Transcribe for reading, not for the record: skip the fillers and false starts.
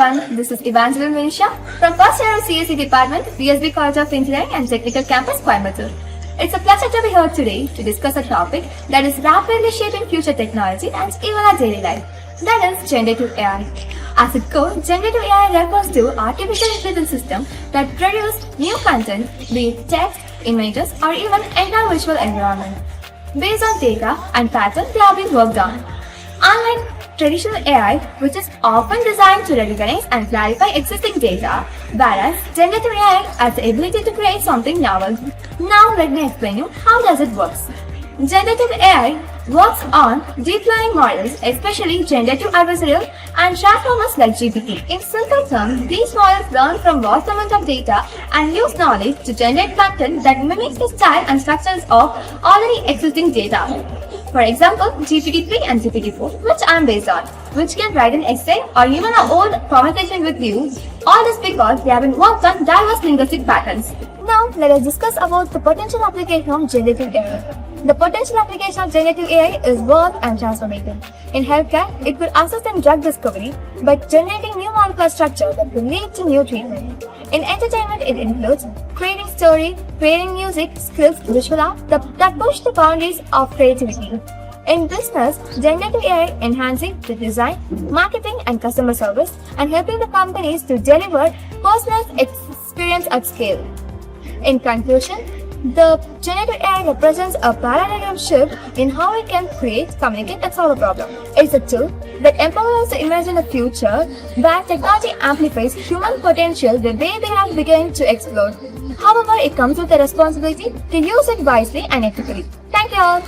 everyone, this is Evangeline Vinisha from first year of CSE Department, BSB College of Engineering and Technical Campus, Coimbatore. It's a pleasure to be here today to discuss a topic that is rapidly shaping future technology and even our daily life, that is generative AI. As its core, generative AI refers to artificial intelligence systems that produce new content, be it text, images, or even entire visual environment, based on data and patterns they have been worked on. Unlike traditional AI, which is often designed to recognize and clarify existing data, whereas generative AI has the ability to create something novel. Now let me explain you how does it works. Generative AI works on deep learning models, especially generative adversarial and transformers like GPT. In simple terms, these models learn from vast amount of data and use knowledge to generate content that mimics the style and structures of already existing data. For example, GPT-3 and GPT-4, which I am based on, which can write an essay or even an old conversation with you, all this because they have been worked on diverse linguistic patterns. Now, let us discuss about the potential application of generative AI. The potential application of generative AI is vast and transformative. In healthcare, it could assist in drug discovery by generating new molecular structures that will lead to new treatment. In entertainment, it includes creating story, creating music, skills, visual art that push the boundaries of creativity. In business, generative AI enhancing the design, marketing, and customer service, and helping the companies to deliver personalized experience at scale. In conclusion, the generative AI represents a paradigm shift in how we can create, communicate, and solve a problem. It's a tool that empowers us to imagine a future where technology amplifies human potential the way we have begun to explore. However, it comes with a responsibility to use it wisely and ethically. Thank you all.